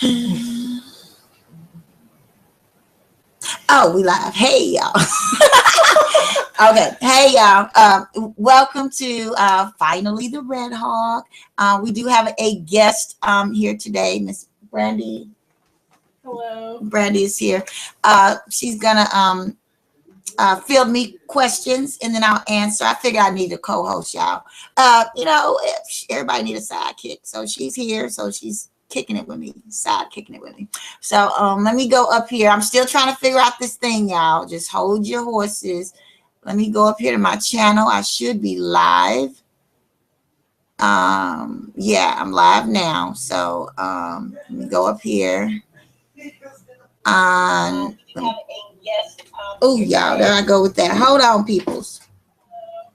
Oh, we live. Hey, y'all. Okay. Hey, y'all. Welcome to finally the Red Hawk. We do have a guest here today, Miss Brandy. Hello. Brandy is here. She's gonna field me questions and then I'll answer. I figure I need a co-host, y'all. Everybody need a sidekick, so she's here. So she's kicking it with me, kicking it with me. So let me go up here. I'm still trying to figure out this thing, y'all. Just hold your horses. Let me go up here to my channel. I should be live. Yeah, I'm live now. So let me go up here. Oh, y'all, there I go with that. Hold on, peoples.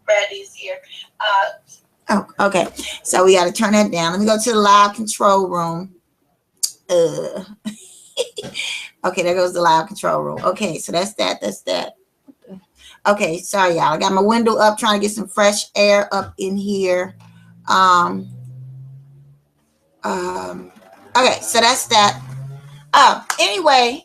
Brandy's here. Oh, okay. So we got to turn that down. Let me go to the live control room. Okay, there goes the live control room. Okay, so that's that. That's that. Okay, sorry, y'all. I got my window up trying to get some fresh air up in here. Okay, so that's that. Anyway.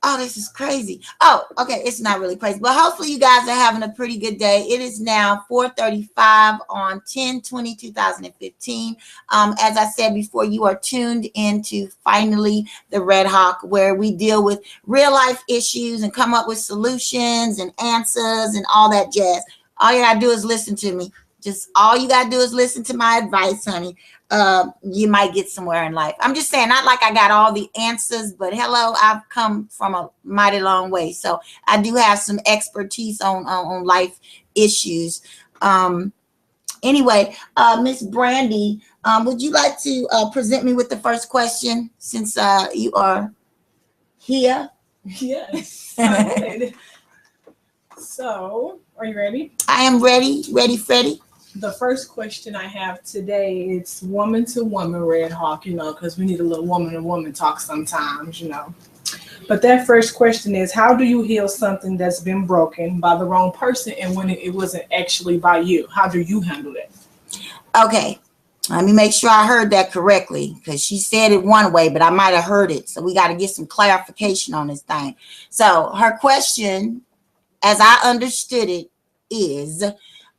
Oh, this is crazy. Oh, okay. It's not really crazy, but hopefully you guys are having a pretty good day. It is now 4:35 on 10/20/2015. As I said before, you are tuned into finally the Red Hawk, where we deal with real life issues and come up with solutions and answers and all that jazz. All you gotta do is listen to me. Just all you gotta do is listen to my advice, honey. You might get somewhere in life. I'm just saying, not like I got all the answers, but hello, I've come from a mighty long way. So I do have some expertise on life issues. Anyway, Miss Brandy, would you like to present me with the first question since you are here? Yes. So, are you ready? I am ready. Ready, Freddie. The first question I have today is woman to woman, Red Hawk, because we need a little woman to woman talk sometimes, But that first question is, how do you heal something that's been broken by the wrong person and when it wasn't actually by you? How do you handle that? Okay. Let me make sure I heard that correctly, because she said it one way, but I might have heard it. So we got to get some clarification on this thing. So her question, as I understood it, is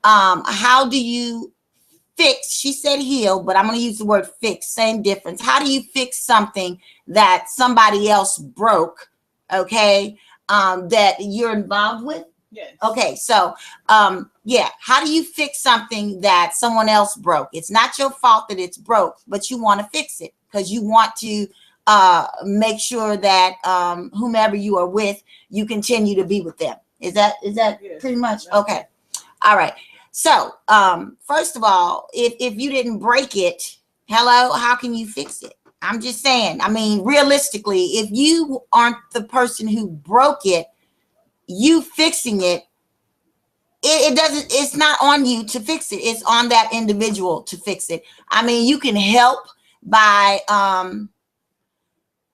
how do you fix? She said heal, but I'm going to use the word fix. Same difference. How do you fix something that somebody else broke? Okay, that you're involved with. Yes. Okay, so yeah, how do you fix something that someone else broke? It's not your fault that it's broke, but you want to fix it because you want to make sure that whomever you are with, you continue to be with them. Is that yes, pretty much okay? All right. So, first of all, if you didn't break it, hello, how can you fix it? I'm just saying, I mean, realistically, if you aren't the person who broke it, you fixing it, it's not on you to fix it. It's on that individual to fix it. I mean, you can help by,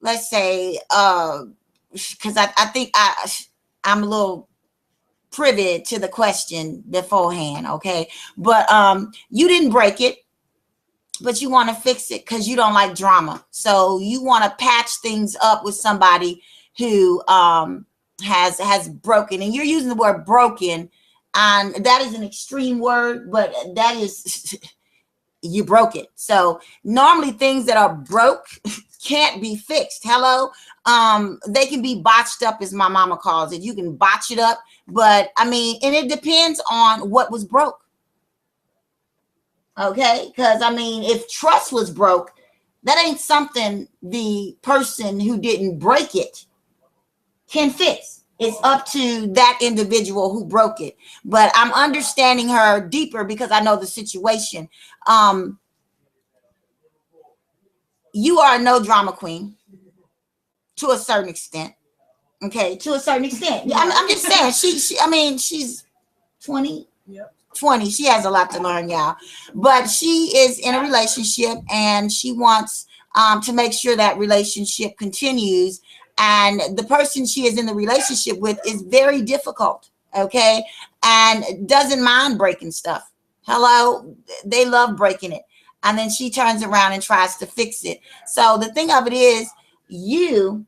let's say, because I think I'm a little privy to the question beforehand, okay? But you didn't break it, but you want to fix it because you don't like drama. So you want to patch things up with somebody who has broken, and you're using the word broken, and that is an extreme word, but that is you broke it. So normally things that are broke can't be fixed. Hello. They can be botched up, as my mama calls it. You can botch it up, but I mean, and it depends on what was broke. Okay, because I mean, if trust was broke, that ain't something the person who didn't break it can fix. It's up to that individual who broke it. But I'm understanding her deeper because I know the situation. You are a no drama queen to a certain extent. Okay, to a certain extent. Yeah, I'm just saying, I mean, she's 20. Yep. 20. She has a lot to learn, y'all. But she is in a relationship and she wants to make sure that relationship continues. And the person she is in the relationship with is very difficult, okay? And doesn't mind breaking stuff. Hello, they love breaking it. and then she turns around and tries to fix it. So the thing of it is, you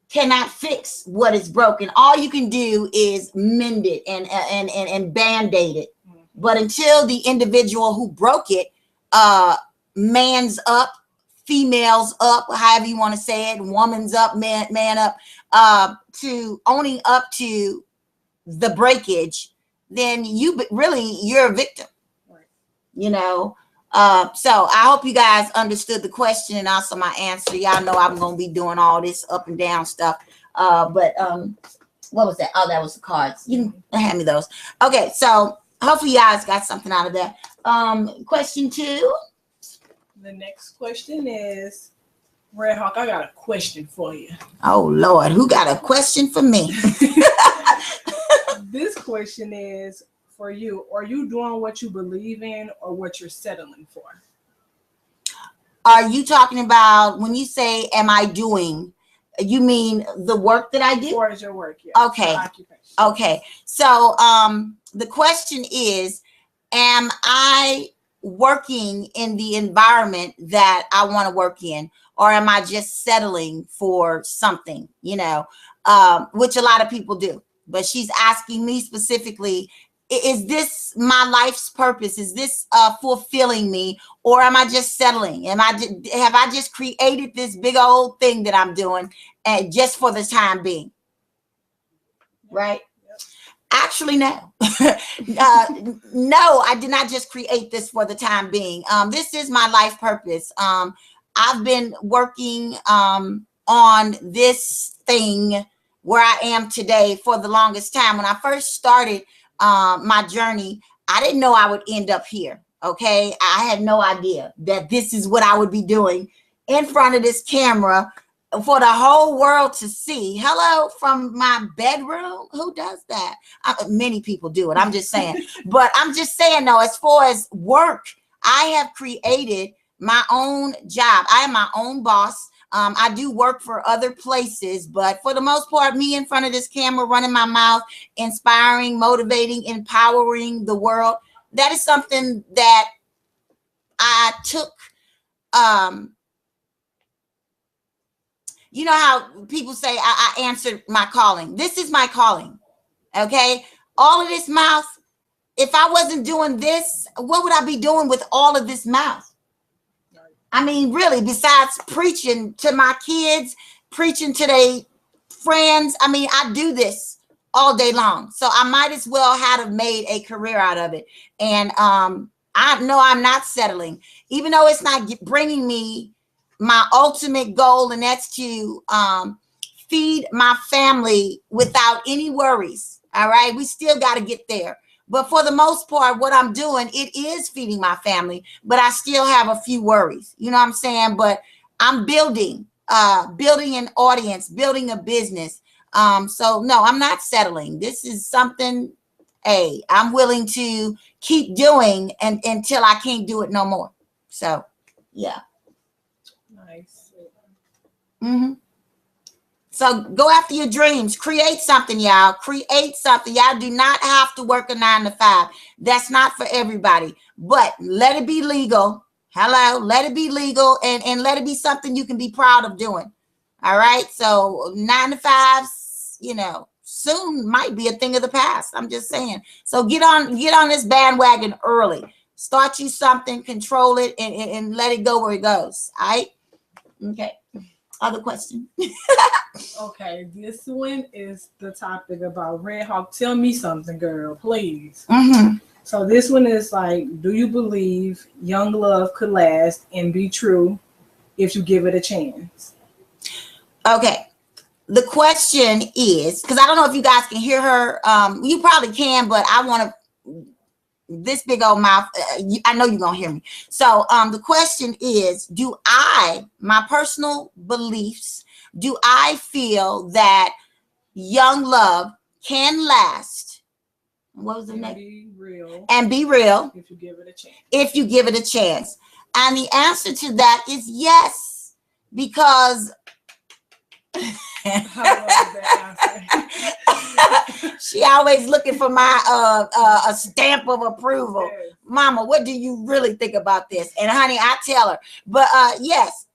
cannot fix what is broken. All you can do is mend it and band-aid it. But until the individual who broke it man's up, females up, however you want to say it, woman's up, man up, to owning up to the breakage, then you're a victim. Right. You know. So I hope you guys understood the question and also my answer. Y'all know I'm gonna be doing all this up and down stuff. But what was that? Oh, that was the cards. You can hand me those. Okay, so hopefully you guys got something out of that. Question 2. The next question is, Red Hawk, I got a question for you. Oh Lord, who got a question for me? This question is for you. Are you doing what you believe in or what you're settling for? Are you talking about when you say, am I doing, you mean the work that I do? Or is your work, yeah. Okay. Okay. So the question is, am I working in the environment that I want to work in, or am I just settling for something, you know, which a lot of people do. But she's asking me specifically, is this my life's purpose? Is this fulfilling me, or am I just settling? Have I just created this big old thing that I'm doing and just for the time being? Right? Yep. Actually, no. No, I did not just create this for the time being. This is my life purpose. I've been working on this thing where I am today for the longest time. When I first started my journey, I didn't know I would end up here. Okay. I had no idea that this is what I would be doing in front of this camera for the whole world to see. Hello from my bedroom. Who does that? Many people do it. I'm just saying. But I'm just saying, though, as far as work, I have created my own job. I am my own boss. I do work for other places, but for the most part, me in front of this camera, running my mouth, inspiring, motivating, empowering the world, that is something that I took. You know how people say, I answered my calling. This is my calling. Okay. All of this mouth. If I wasn't doing this, what would I be doing with all of this mouth? I mean, really, besides preaching to my kids, preaching to their friends, I mean, I do this all day long. So I might as well have made a career out of it. And I know I'm not settling, even though it's not bringing me my ultimate goal, and that's to feed my family without any worries. All right. We still got to get there. But for the most part, what I'm doing, it is feeding my family, but I still have a few worries. You know what I'm saying? But I'm building an audience, building a business. So no, I'm not settling. This is something, I'm willing to keep doing until I can't do it no more. So, yeah. Nice. Mm-hmm. So go after your dreams. Create something, y'all. Create something. Y'all do not have to work a 9 to 5. That's not for everybody. But let it be legal. Hello. Let it be legal and let it be something you can be proud of doing. All right. So 9 to 5s, you know, soon might be a thing of the past. I'm just saying. So get on this bandwagon early. Start you something, control it, and let it go where it goes. All right. Okay. Other question. Okay, this one is the topic about Red Hawk. Tell me something, girl, please. Mm-hmm. So this one is like, do you believe young love could last and be true if you give it a chance? Okay. The question is, because I don't know if you guys can hear her. You probably can, but I want to. This big old mouth, I know you're gonna hear me. So the question is, my personal beliefs, do I feel that young love can last? What was the name? Be real. And be real. If you give it a chance. If you give it a chance. And the answer to that is yes, because she always looking for my a stamp of approval. Mama, what do you really think about this? And honey, I tell her. But yes,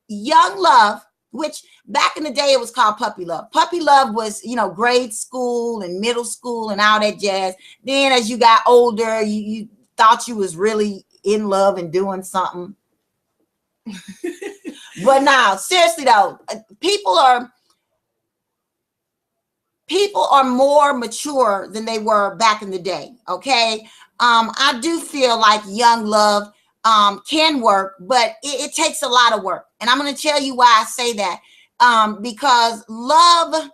young love, which back in the day it was called puppy love. Puppy love was, grade school and middle school and all that jazz. Then as you got older, you thought you was really in love and doing something. But now, seriously though, people are more mature than they were back in the day. Okay. I do feel like young love can work, but it takes a lot of work. And I'm going to tell you why I say that. Because love,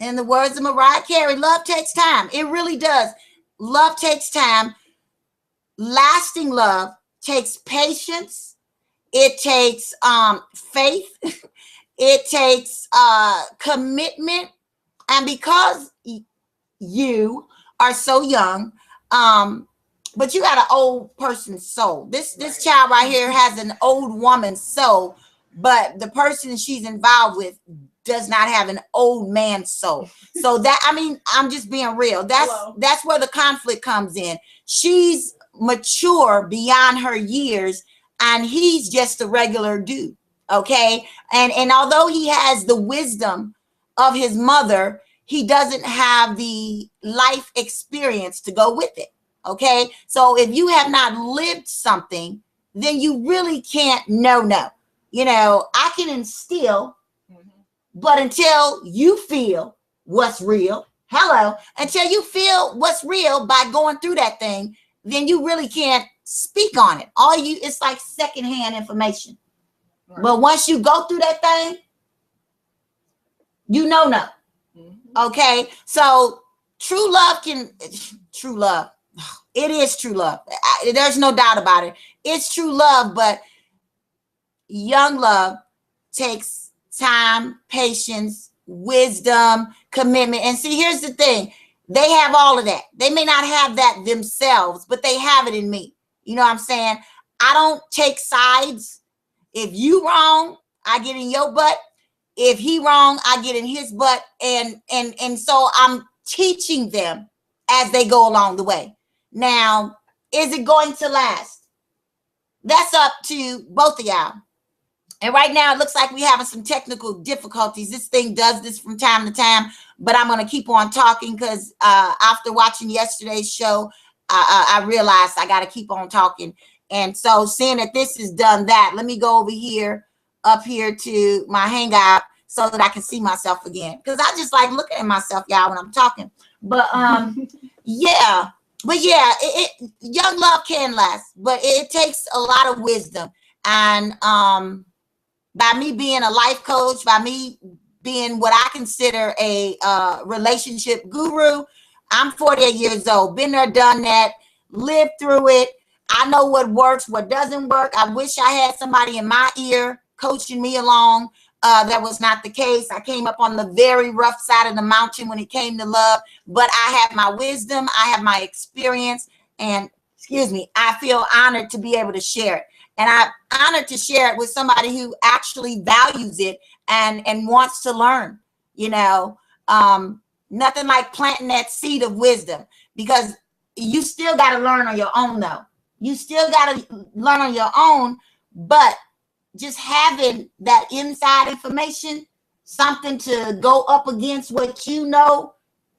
in the words of Mariah Carey, love takes time. It really does. Love takes time. Lasting love takes patience. It takes faith. It takes commitment. And because you are so young, but you got an old person's soul. This child right here has an old woman's soul, but the person she's involved with does not have an old man's soul. So that, I'm just being real. That's where the conflict comes in. She's mature beyond her years, and he's just a regular dude. Okay. And although he has the wisdom of his mother, he doesn't have the life experience to go with it. Okay. So if you have not lived something, then you really can't know. I can instill, but until you feel what's real, until you feel what's real by going through that thing, then you really can't speak on it. It's like secondhand information. Right. But once you go through that thing, you know. Okay, so true love, it is true love. There's no doubt about it. It's true love, but young love takes time, patience, wisdom, commitment. And see, here's the thing. They have all of that. They may not have that themselves, but they have it in me. You know what I'm saying? I don't take sides. If you wrong, I get in your butt. If he wrong, I get in his butt. And so I'm teaching them as they go along the way. Now, is it going to last? That's up to both of y'all. And right now it looks like we're having some technical difficulties. This thing does this from time to time, but I'm going to keep on talking because after watching yesterday's show, I realized I got to keep on talking. And so seeing that this has done that, let me go over here, up here to my Hangout so that I can see myself again. Because I just like looking at myself, y'all, when I'm talking. But yeah. But yeah, young love can last, but it takes a lot of wisdom. And by me being a life coach, by me being what I consider a relationship guru, I'm 48 years old, been there, done that, lived through it. I know what works, what doesn't work. I wish I had somebody in my ear coaching me along. That was not the case. I came up on the very rough side of the mountain when it came to love, but I have my wisdom, I have my experience, and I feel honored to be able to share it. And I'm honored to share it with somebody who actually values it and wants to learn. Nothing like planting that seed of wisdom, because you still got to learn on your own, though. You still got to learn on your own, but just having that inside information, something to go up against what you know,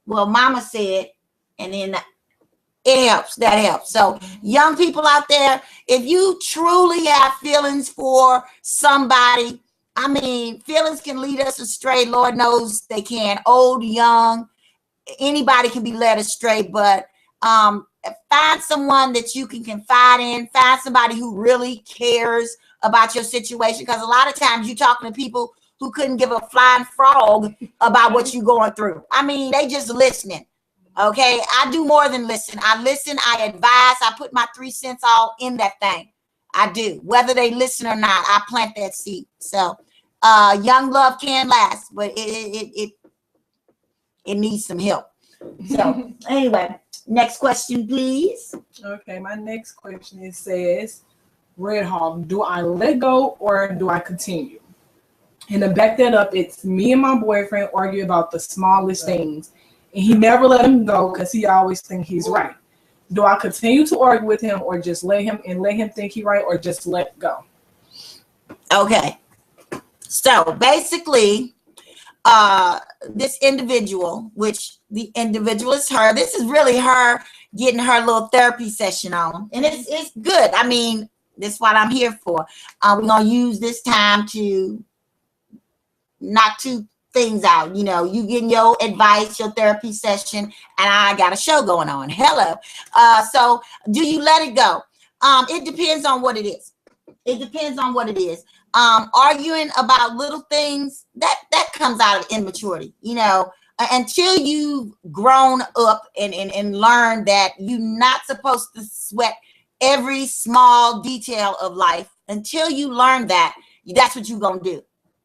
well, mama said, and then it helps. That helps. So young people out there, if you truly have feelings for somebody, feelings can lead us astray. Lord knows they can. Old, young, anybody can be led astray, but find someone that you can confide in. Find somebody who really cares about your situation, because a lot of times you're talking to people who couldn't give a flying frog about what you're going through. They just listening. Okay, I do more than listen. I listen, I advise, I put my 3 cents all in that thing. I do. Whether they listen or not, I plant that seed. So young love can last, but it needs some help. So anyway, next question, please. Okay, my next question says, Red Hawk, do I let go or do I continue? And to back that up, it's me and my boyfriend argue about the smallest things, and he never let him go because he always thinks he's right. Do I continue to argue with him, or just let him think he right, or just let go? Okay. So basically, this individual, which the individual is her, this is really her getting her little therapy session on, and it's good. I mean, that's what I'm here for. We're gonna use this time to knock two things out. You know, you getting your advice, your therapy session, and I got a show going on. Hello. So do you let it go? It depends on what it is. It depends on what it is. Arguing about little things, that comes out of immaturity, you know, until you've grown up and learned that you're not supposed to sweat every small detail of life. Until you learn that, that's what you're going to do.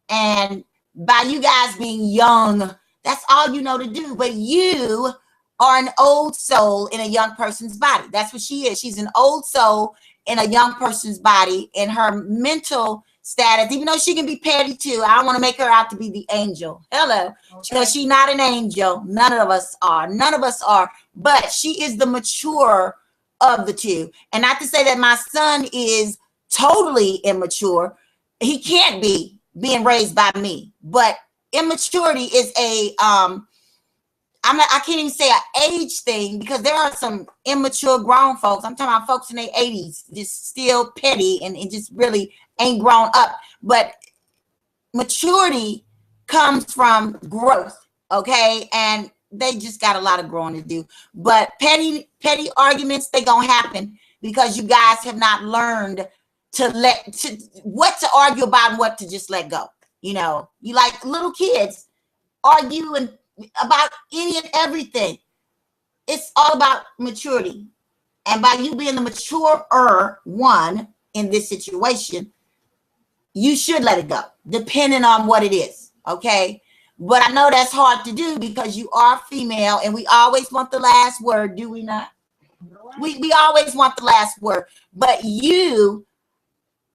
And by you guys being young, that's all you know to do. But you are an old soul in a young person's body. That's what she is. She's an old soul in a young person's body, and her mental status, even though she can be petty too, I don't want to make her out to be the angel. Hello. Because she's not an angel. None of us are. None of us are. But she is the mature of the two. And not to say that my son is totally immature. He can't be, being raised by me. But immaturity is a I can't even say an age thing, because there are some immature grown folks. I'm talking about folks in their 80s, just still petty and just really ain't grown up. But maturity comes from growth, okay? And they just got a lot of growing to do. But petty arguments, they gonna happen because you guys have not learned what to argue about and what to just let go. You know, you like little kids arguing about any and everything. It's all about maturity. And by you being the maturer one in this situation, you should let it go, depending on what it is. Okay. But I know that's hard to do because you are female and we always want the last word, do we not? We always want the last word. But you,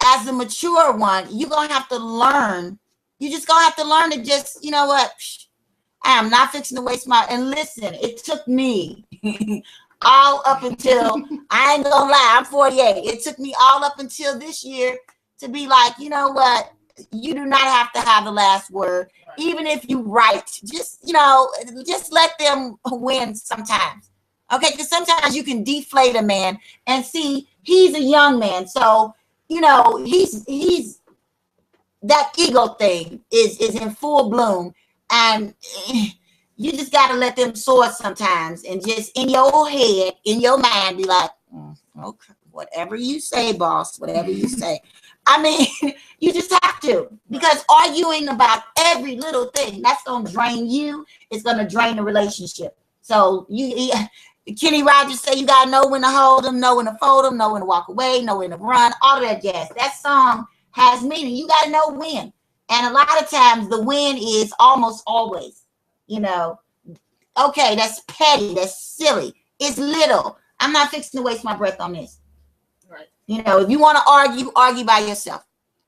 as the mature one, you're going to have to learn. You just going to have to learn to just, you know what? I am not fixing to waste my, and listen, it took me all up until, I ain't gonna lie, I'm 48. It took me all up until this year to be like, you know what? You do not have to have the last word. Even if you write, just, you know, just let them win sometimes. Okay, because sometimes you can deflate a man and see he's a young man. So, you know, he's that ego thing is in full bloom. And you just got to let them soar sometimes and just in your head, in your mind, be like, okay, whatever you say, boss, whatever you say. I mean, you just have to, because arguing about every little thing, that's going to drain you. It's going to drain the relationship. So Kenny Rogers say you got to know when to hold them, know when to fold them, know when to walk away, know when to run, all of that jazz. That song has meaning. You got to know when. And a lot of times the win is almost always, you know, okay, that's petty, that's silly, it's little. I'm not fixing to waste my breath on this. Right. You know, if you want to argue by yourself.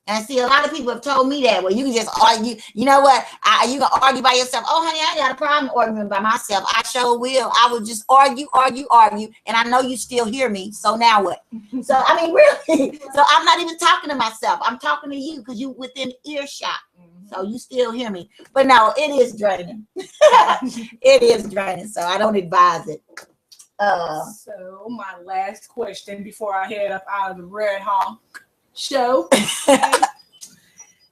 And see, a lot of people have told me that. Well, you can just argue. You know what? You can argue by yourself. Oh, honey, I got a problem arguing by myself. I sure will. I will just argue. And I know you still hear me. So now what? So, I mean, really. So I'm not even talking to myself. I'm talking to you because you within earshot. So you still hear me. But no, it is draining. It is draining. So I don't advise it. So my last question before I head up out of the Red Hawk show.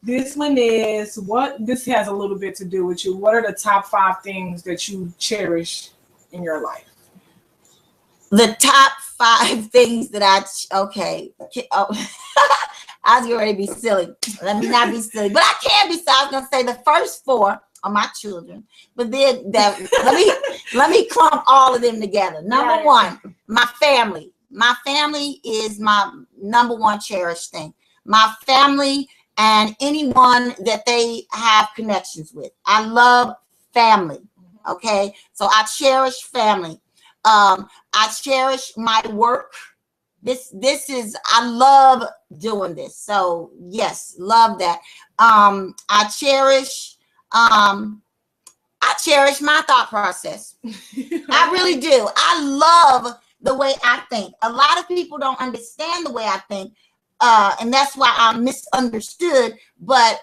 This one is this has a little bit to do with you. What are the top 5 things that you cherish in your life? The top 5 things that okay. Oh, I was ready to be silly. Let me not be silly, but I can be silly. I was gonna say the first 4 are my children, but then let me clump all of them together. Number 1, my family. My family is my number 1 cherished thing. My family and anyone that they have connections with. I love family. Okay, so I cherish family. I cherish my work. This is, I love doing this. So yes, love that. I cherish my thought process. I really do. I love the way I think. A lot of people don't understand the way I think, and that's why I'm misunderstood. But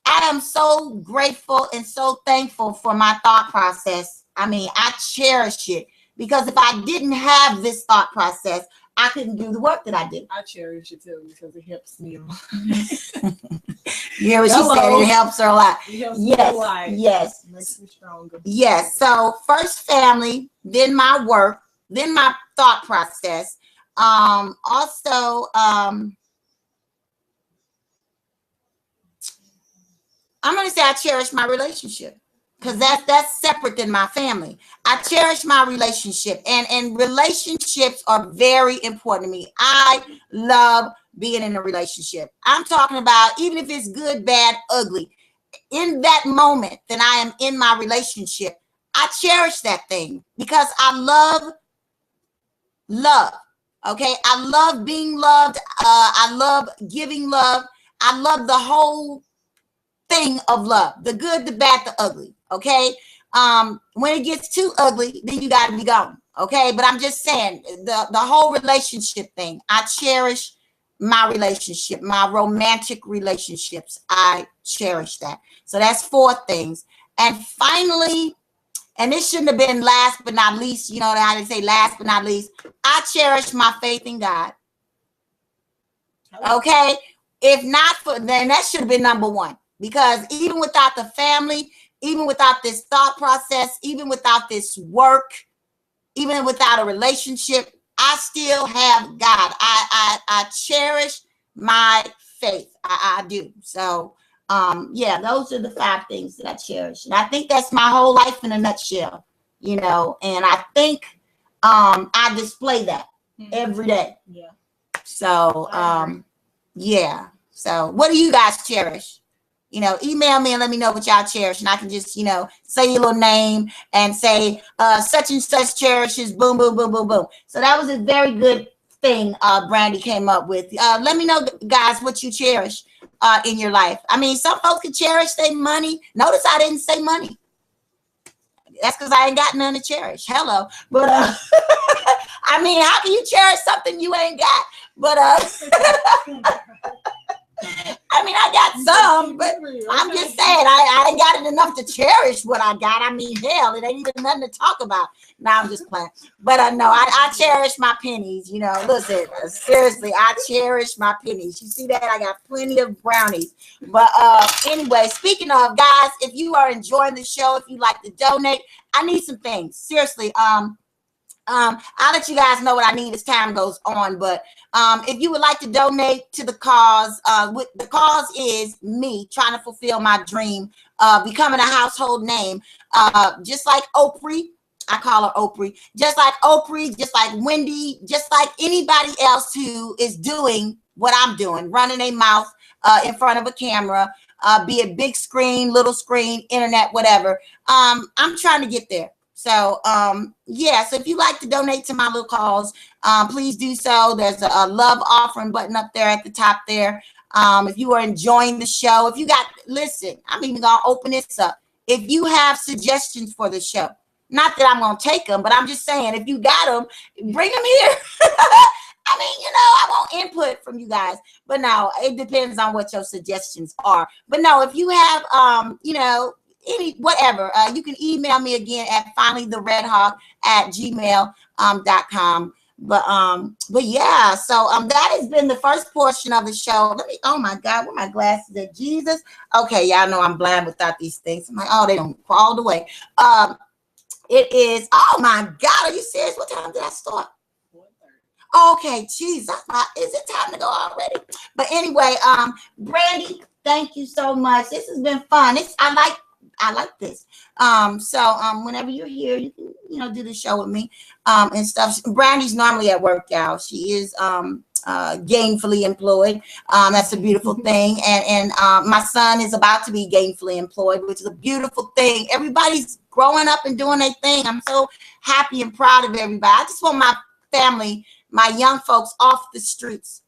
I am so grateful and so thankful for my thought process. I mean, I cherish it because if I didn't have this thought process, I couldn't do the work that I do. I cherish it too because it helps me a lot. You hear what she said? It helps her a lot. It helps me a lot. Yes. It makes me stronger. Yes. So first family, then my work, then my thought process. Also, I'm going to say I cherish my relationship because that's separate than my family. I cherish my relationship, and relationships are very important to me. I love being in a relationship. I'm talking about even if it's good, bad, ugly. In that moment that I am in my relationship, I cherish that thing because I love. Okay, I love being loved. I love giving love. I love the whole thing of love, the good, the bad, the ugly. Okay, when it gets too ugly, then you got to be gone. Okay, but I'm just saying the whole relationship thing. I cherish my relationship, my romantic relationships. I cherish that. So that's 4 things. And finally, and this shouldn't have been last but not least, you know how they say last but not least, I cherish my faith in God. Okay, if not for, then that should have been number 1. Because even without the family, even without this thought process, even without this work, even without a relationship, I still have God. I cherish my faith. I do. So, yeah, those are the 5 things that I cherish. And I think that's my whole life in a nutshell, you know, and I think I display that every day. Yeah. So, yeah. So what do you guys cherish? You know, email me and let me know what y'all cherish. And I can just, you know, say your little name and say such and such cherishes, boom, boom, boom, boom, boom. So that was a very good thing Brandy came up with. Let me know, guys, what you cherish in your life. I mean, some folks can cherish their money. Notice I didn't say money. That's because I ain't got none to cherish. Hello. But I mean, how can you cherish something you ain't got? But I mean, I got some, but I'm just saying, I ain't got it enough to cherish what I got. I mean, hell, it ain't even nothing to talk about. Now I'm just playing. But no, I cherish my pennies. You know, listen, seriously, I cherish my pennies. You see that? I got plenty of brownies. But anyway, speaking of, guys, if you are enjoying the show, if you'd like to donate, I need some things. Seriously, I'll let you guys know what I need as time goes on. But if you would like to donate to the cause, the cause is me trying to fulfill my dream, becoming a household name, just like Oprah. I call her Oprah. Just like Oprah, just like Wendy, just like anybody else who is doing what I'm doing, running a mouth in front of a camera, be it big screen, little screen, internet, whatever. I'm trying to get there. So, yeah, so if you like to donate to my little cause, please do so. There's a love offering button up there at the top there. If you are enjoying the show, if you got, listen, I'm even going to open this up. If you have suggestions for the show, not that I'm going to take them, but I'm just saying, if you got them, bring them here. I mean, you know, I want input from you guys, but no, it depends on what your suggestions are. But no, if you have, you know, any whatever, you can email me again at finallytheredhawk@gmail.com. But yeah, so that has been the first portion of the show. Let me, oh my God, where my glasses at? Jesus. Okay, y'all know I'm blind without these things. I'm like, oh, they don't crawl away. It is, oh my God, are you serious? What time did I start? Okay, geez, is it time to go already? But anyway, Brandy, thank you so much. This has been fun. I like this. So whenever you're here, you can, you know, do the show with me and stuff. Brandy's normally at work, y'all. She is gainfully employed. That's a beautiful thing. And my son is about to be gainfully employed, which is a beautiful thing. Everybody's growing up and doing their thing. I'm so happy and proud of everybody. I just want my family, my young folks, off the streets.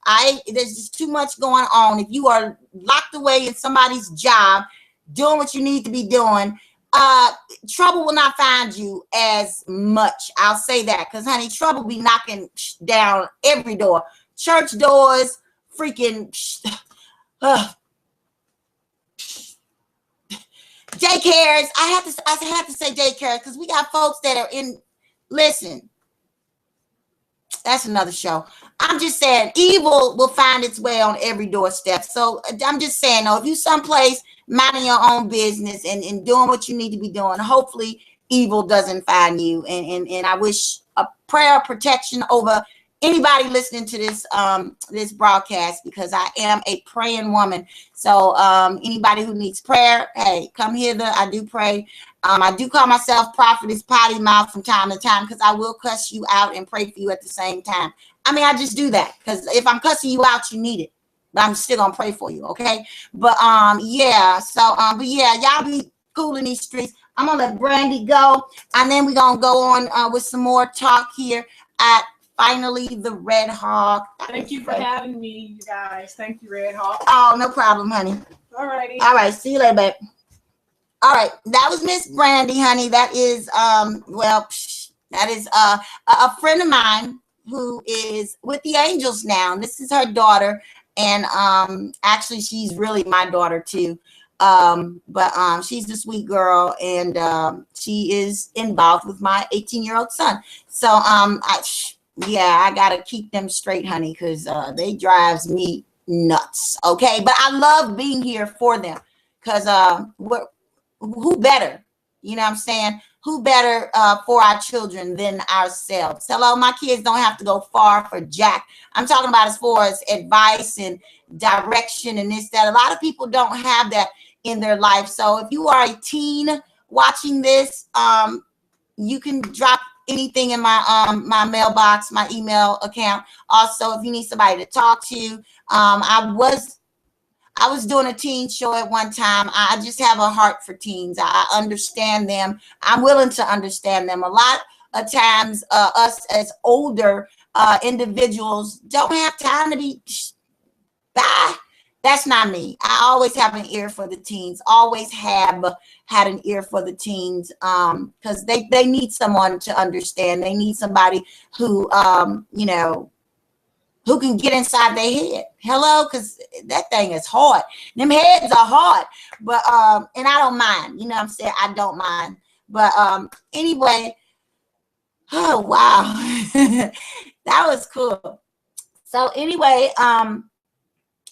There's just too much going on. If you are locked away in somebody's job, doing what you need to be doing, trouble will not find you as much. I'll say that, because honey, trouble be knocking down every door, church doors, freaking daycares. I have to say daycare, because we got folks that are in. Listen, that's another show. I'm just saying, evil will find its way on every doorstep. So I'm just saying, though, if you someplace minding your own business and doing what you need to be doing, hopefully evil doesn't find you. And I wish a prayer of protection over anybody listening to this broadcast, because I am a praying woman. So anybody who needs prayer, hey, come hither. I do pray. I do call myself Prophetess Potty Mouth from time to time, because I will cuss you out and pray for you at the same time. I mean, I just do that, because if I'm cussing you out, you need it. But I'm still gonna pray for you, okay? But yeah. So but yeah, y'all be cool in these streets. I'm gonna let Brandy go, and then we're gonna go on with some more talk here at Finally the Red Hawk. Thank you for having me, you guys. Thank you, Red Hawk. Oh, no problem, honey. All righty. All right, see you later, babe. All right, that was Miss Brandy, honey. That is well, that is a friend of mine who is with the Angels now. This is her daughter, and actually she's really my daughter too. But she's a sweet girl, and she is involved with my 18-year-old son. So I gotta keep them straight, honey, because they drives me nuts. Okay, but I love being here for them, because who better, you know what I'm saying, who better for our children than ourselves? Hello, my kids don't have to go far for jack. I'm talking about as far as advice and direction and this, that. A lot of people don't have that in their life. So if you are a teen watching this, you can drop anything in my mailbox, my email account. Also, if you need somebody to talk to, I was doing a teen show at one time. I just have a heart for teens. I understand them. I'm willing to understand them. A lot of times, us as older individuals don't have time to be. Bye. That's not me. I always have an ear for the teens. Always have had an ear for the teens, because they need someone to understand. They need somebody who, who can get inside their head. Hello, because that thing is hard. Them heads are hard, but and I don't mind. You know what I'm saying? I don't mind. But anyway, oh wow, that was cool. So anyway,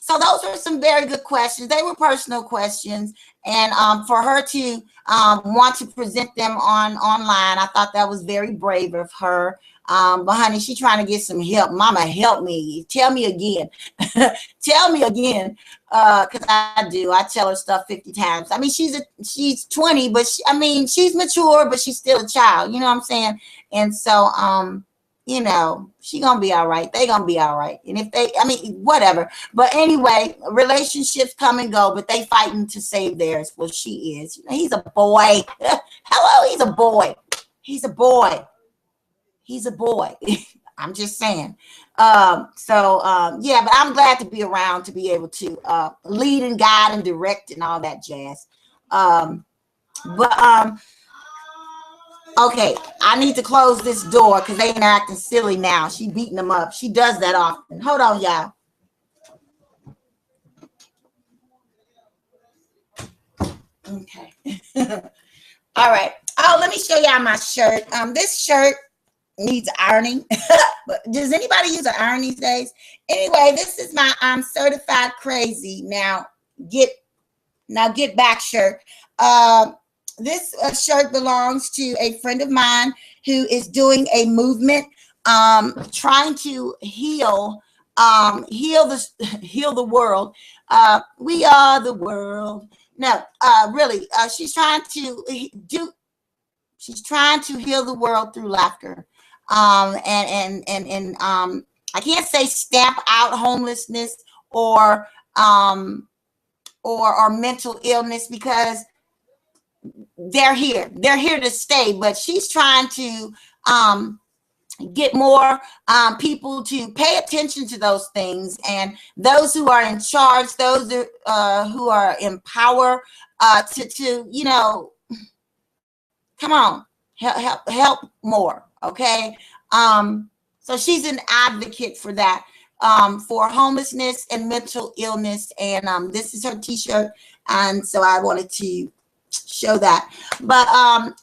so those were some very good questions. They were personal questions, and for her to want to present them online, I thought that was very brave of her. But honey, she's trying to get some help. Mama, help me. Tell me again. Tell me again, because I do. I tell her stuff 50 times. I mean, she's 20, but she's mature, but she's still a child. You know what I'm saying? And so, she gonna be all right. They gonna be all right. And if they, whatever. But anyway, relationships come and go, but they fighting to save theirs. Well, she is. He's a boy. Hello, he's a boy. He's a boy. He's a boy. I'm just saying. Yeah, but I'm glad to be around to be able to lead and guide and direct and all that jazz. Okay, I need to close this door because they ain't acting silly now. She beating them up. She does that often. Hold on, y'all. Okay. All right. Oh, let me show y'all my shirt. This shirt needs ironing. But does anybody use an iron these days? Anyway, this is my I'm certified crazy. Now get back shirt. This shirt belongs to a friend of mine who is doing a movement, trying to heal the world. We are the world. No, really, she's trying to heal the world through laughter. And I can't say stamp out homelessness or mental illness, because they're here to stay. But she's trying to get more people to pay attention to those things, and those who are in charge, those who are in power, to Come on, help more. Okay. So she's an advocate for that, for homelessness and mental illness. And this is her T-shirt, and so I wanted to show that. But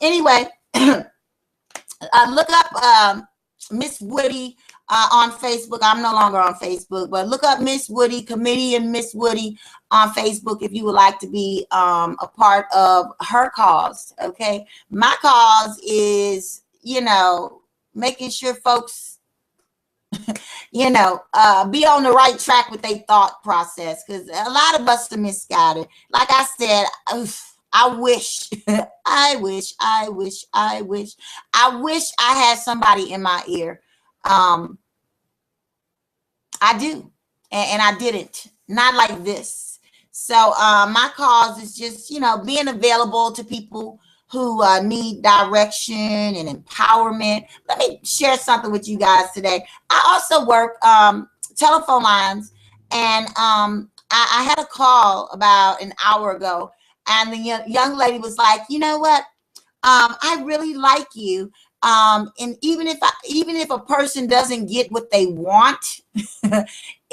anyway, look up Miss Woody on Facebook. I'm no longer on Facebook, but look up Miss Woody, comedian Miss Woody on Facebook if you would like to be a part of her cause. Okay, my cause is, making sure folks, be on the right track with their thought process, because a lot of us are misguided. Like I said, I wish, I wish I had somebody in my ear. I do, and I didn't, not like this. So my cause is just, being available to people who need direction and empowerment. Let me share something with you guys today. I also work telephone lines, and I had a call about an hour ago, and the young lady was like, you know what? I really like you. And even if a person doesn't get what they want,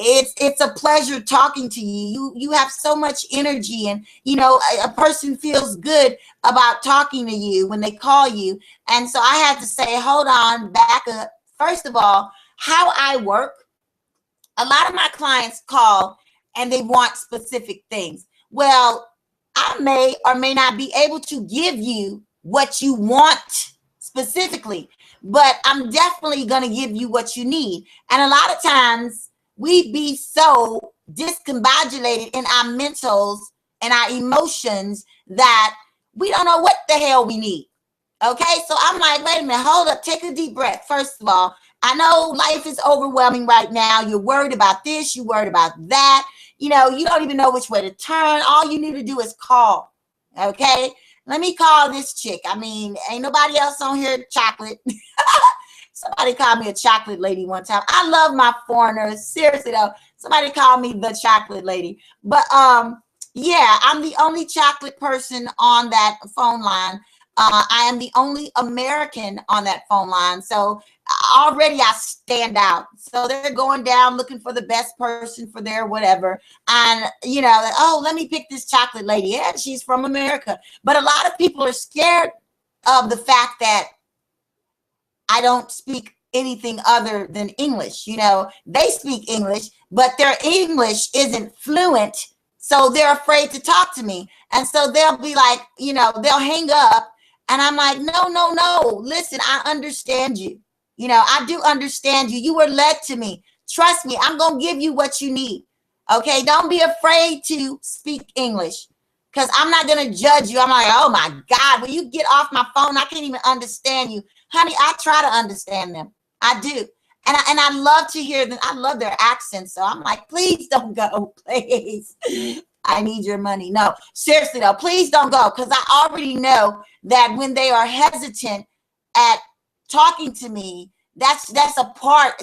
it's a pleasure talking to you. You have so much energy, and a person feels good about talking to you when they call you. And so I had to say, hold on, back up. First of all, how I work, a lot of my clients call and they want specific things. Well, I may or may not be able to give you what you want specifically, but I'm definitely going to give you what you need. And a lot of times we be so discombobulated in our mentals and our emotions that we don't know what the hell we need. Okay, so I'm like, wait a minute, hold up, take a deep breath. First of all, I know life is overwhelming right now. You're worried about this, you're worried about that. You don't even know which way to turn. All you need to do is call. Okay, let me call this chick. I mean, ain't nobody else on here chocolate. Somebody called me a chocolate lady one time. I love my foreigners. Seriously though, somebody called me the chocolate lady. But yeah, I'm the only chocolate person on that phone line. I am the only American on that phone line. So already I stand out. So they're going down looking for the best person for their whatever. And, oh, let me pick this chocolate lady. Yeah, she's from America. But a lot of people are scared of the fact that I don't speak anything other than English. They speak English, but their English isn't fluent. So they're afraid to talk to me. And so they'll be like, they'll hang up. And I'm like, no. Listen, I understand you. I do understand you. You were led to me. Trust me, I'm going to give you what you need. Okay, don't be afraid to speak English, because I'm not going to judge you. I'm like, oh my God, will you get off my phone? I can't even understand you. Honey, I try to understand them. I do. And I love to hear them. I love their accents. So I'm like, please don't go, please. I need your money. No, seriously though, please don't go, because I already know that when they are hesitant at talking to me, that's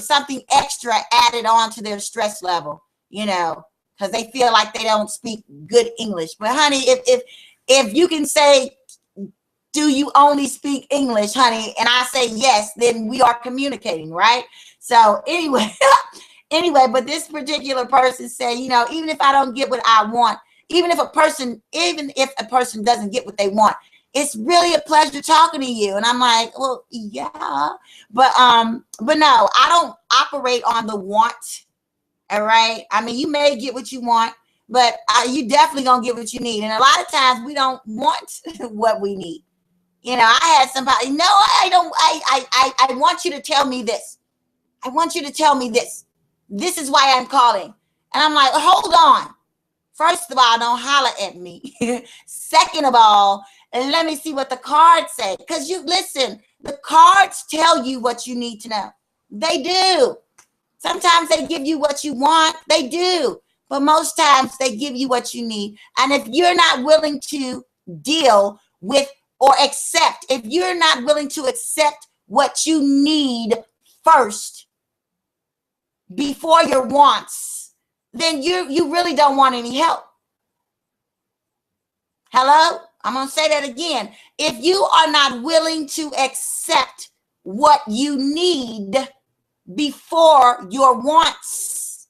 something extra added on to their stress level, because they feel like they don't speak good English. But honey, if you can say, do you only speak English, honey? And I say yes, then we are communicating, right? So anyway, but this particular person said, even if I don't get what I want, even if a person doesn't get what they want, it's really a pleasure talking to you. And I'm like, well, yeah, but no, I don't operate on the want. All right. I mean, you may get what you want, but you definitely gonna get what you need. And a lot of times we don't want what we need. I had somebody, no, I don't. I want you to tell me this. I want you to tell me this. This is why I'm calling. And I'm like, hold on. First of all, don't holler at me. Second of all, let me see what the cards say. Because listen, the cards tell you what you need to know. They do. Sometimes they give you what you want. They do. But most times they give you what you need. And if you're not willing to deal with or accept, if you're not willing to accept what you need first before your wants, then you really don't want any help. Hello? I'm going to say that again. If you are not willing to accept what you need before your wants,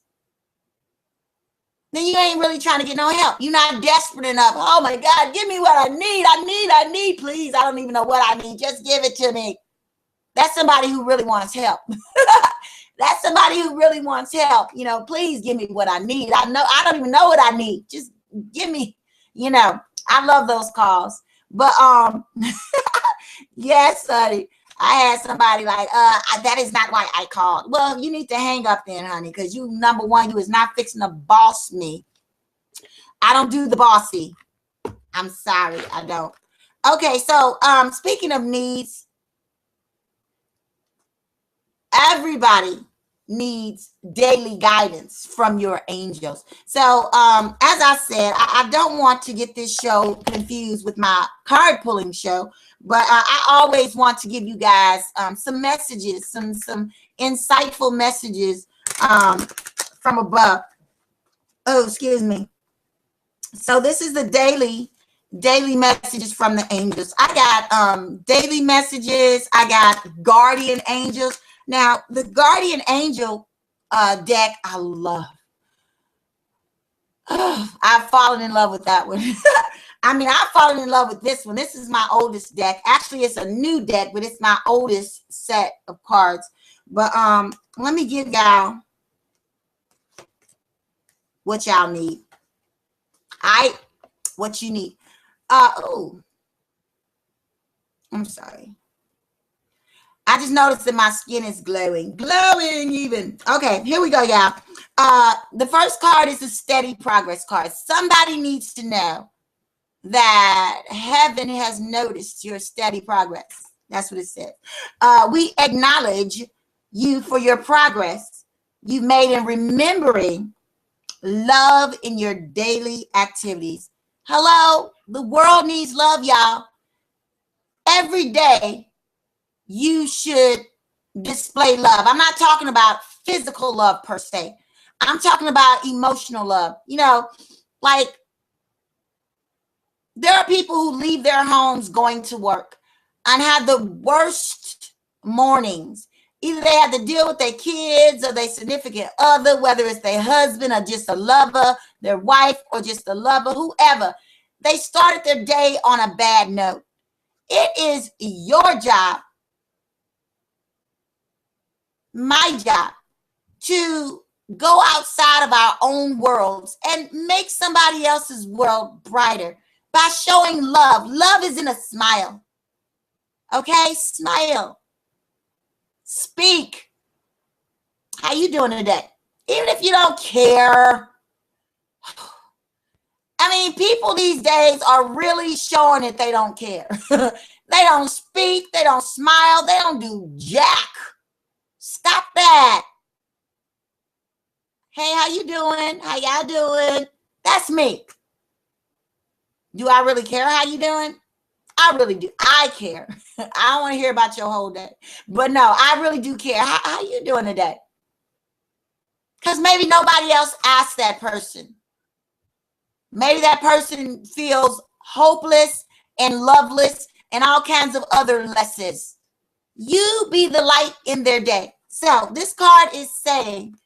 then you ain't really trying to get no help. You're not desperate enough. Oh my God, give me what I need. I need, please. I don't even know what I need. Just give it to me. That's somebody who really wants help. That's somebody who really wants help. You know, please give me what I need. I don't even know what I need. Just give me, you know, I love those calls. But yes, honey. I had somebody like, that is not why I called. Well, you need to hang up then, honey, because you, number one, you is not fixing to boss me. I don't do the bossy. I'm sorry, I don't. Okay, so speaking of needs, everybody needs daily guidance from your angels. So as I said, I don't want to get this show confused with my card pulling show, but I always want to give you guys some messages, some insightful messages from above. Oh, excuse me. So this is the daily messages from the angels. I got daily messages. I got guardian angels. Now, the guardian angel deck, I love. Oh, I've fallen in love with that one. I mean, I've fallen in love with this one. This is my oldest deck. Actually, it's a new deck, but it's my oldest set of cards. But let me give y'all what y'all need. What you need. Oh, I'm sorry. I just noticed that my skin is glowing even. Okay, here we go, y'all. The first card is a steady progress card. Somebody needs to know that heaven has noticed your steady progress. That's what it says. We acknowledge you for your progress you've made in remembering love in your daily activities. Hello, the world needs love, y'all. Every day, you should display love. I'm not talking about physical love per se. I'm talking about emotional love. You know, like there are people who leave their homes going to work and have the worst mornings. Either they have to deal with their kids or their significant other, whether it's their husband or just a lover, their wife or just a lover, whoever. They started their day on a bad note. It is your job, my job, to go outside of our own worlds and make somebody else's world brighter by showing love. Love is in a smile. Okay? Smile. Speak. How you doing today? Even if you don't care. I mean, people these days are really showing that they don't care. They don't speak. They don't smile. They don't do jack. Stop that. Hey, how you doing? How y'all doing? That's me. Do I really care how you doing? I really do. I care. I don't want to hear about your whole day. But no, I really do care. How you doing today? Because maybe nobody else asked that person. Maybe that person feels hopeless and loveless and all kinds of other lesses. You be the light in their day. So this card is saying,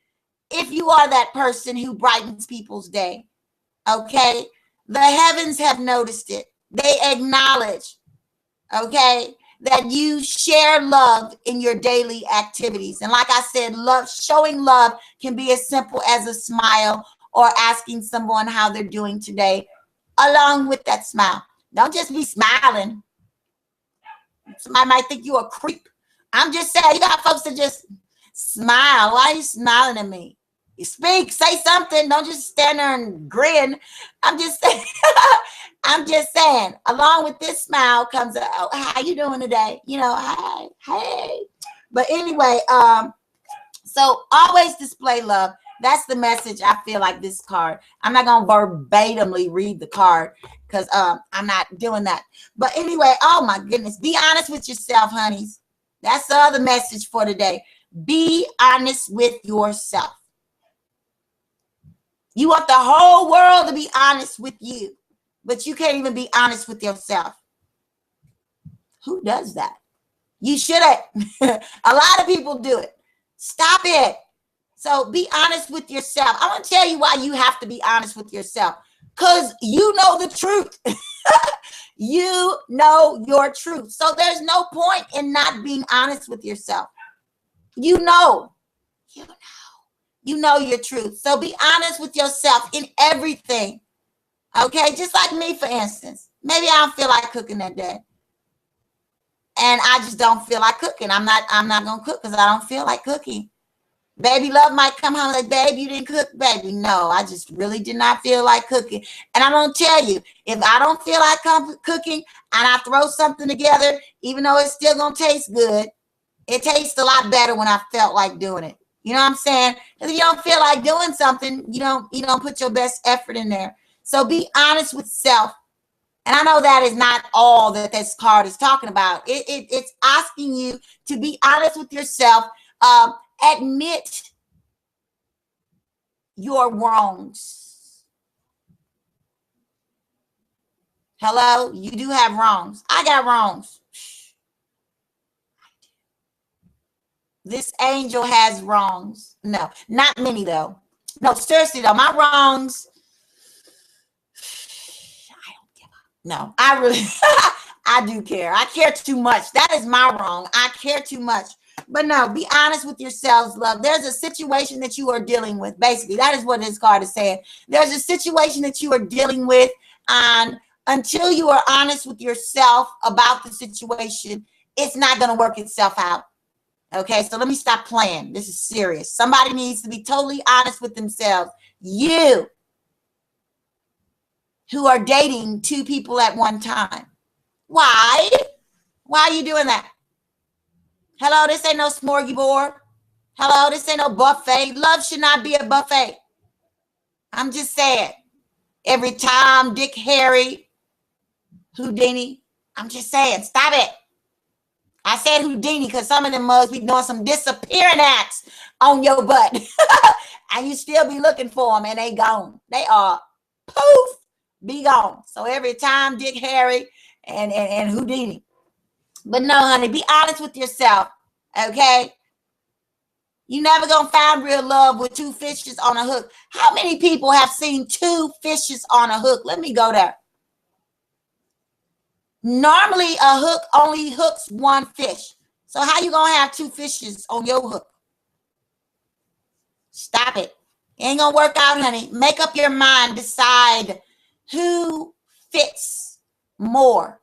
if you are that person who brightens people's day, okay, the heavens have noticed it. They acknowledge, okay, that you share love in your daily activities. And like I said, love, showing love can be as simple as a smile or asking someone how they're doing today, along with that smile. Don't just be smiling. Somebody might think you're a creep. I'm just saying, you got folks that just smile. Why are you smiling at me? You speak, say something. Don't just stand there and grin. I'm just saying, I'm just saying, along with this smile comes, oh, how you doing today? You know, hi, hey. But anyway, so always display love. That's the message I feel like this card. I'm not going to verbatimly read the card because I'm not doing that. But anyway, oh my goodness, be honest with yourself, honeys. That's the other message for today. Be honest with yourself. You want the whole world to be honest with you. but you can't even be honest with yourself. Who does that? You shouldn't. A lot of people do it. Stop it. So be honest with yourself. I want to tell you why you have to be honest with yourself. Because you know the truth. You know your truth. So there's no point in not being honest with yourself. You know. You know your truth. So be honest with yourself in everything. Okay? Just like me, for instance. Maybe I don't feel like cooking that day. And I just don't feel like cooking. I'm not gonna cook because I don't feel like cooking. Baby love might come home like, babe, you didn't cook, baby. No, I just really did not feel like cooking. And I'm gonna tell you, if I don't feel like cooking and I throw something together, even though it's still gonna taste good, it tastes a lot better when I felt like doing it. You know what I'm saying? If you don't feel like doing something, you don't put your best effort in there. So be honest with self. And I know that is not all that this card is talking about. It's asking you to be honest with yourself. Admit your wrongs. Hello? You do have wrongs. I got wrongs. This angel has wrongs. No, not many though. No, seriously though, my wrongs. I don't give up. No, I really, I do care. I care too much. That is my wrong. I care too much. But no, be honest with yourselves, love. There's a situation that you are dealing with. Basically, that is what this card is saying. There's a situation that you are dealing with, and until you are honest with yourself about the situation, it's not going to work itself out. Okay, so let me stop playing. This is serious. Somebody needs to be totally honest with themselves. You who are dating two people at one time. Why? Why are you doing that? Hello, this ain't no smorgasbord. Hello, this ain't no buffet. Love should not be a buffet. I'm just saying. Every time, Dick, Harry, Houdini. I'm just saying, stop it. I said Houdini because some of them mugs be doing some disappearing acts on your butt. And you still be looking for them and they gone. They are poof, be gone. So every time, Dick, Harry, and Houdini. But no, honey, be honest with yourself, okay? You never gonna find real love with two fishes on a hook. How many people have seen two fishes on a hook? Let me go there. Normally, a hook only hooks one fish. So how you gonna have two fishes on your hook? Stop it. It ain't gonna work out, honey. Make up your mind. Decide who fits more.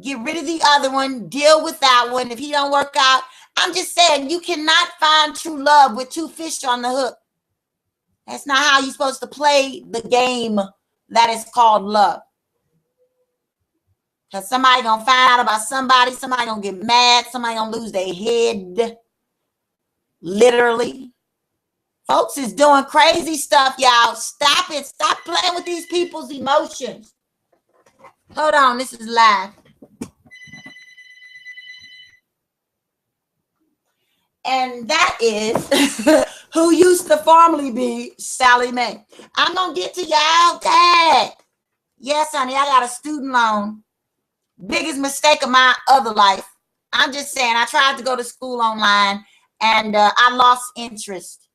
Get rid of the other one. Deal with that one. If he don't work out, I'm just saying you cannot find true love with two fish on the hook. That's not how you're supposed to play the game that is called love. Because somebody gonna find out about somebody gonna get mad, somebody gonna lose their head. Literally. Folks is doing crazy stuff, y'all. Stop it. Stop playing with these people's emotions. Hold on, this is live. And that is who used to formerly be Sally Mae. I'm going to get to y'all. Dad. Yes, honey, I got a student loan. Biggest mistake of my other life. I'm just saying, I tried to go to school online and I lost interest.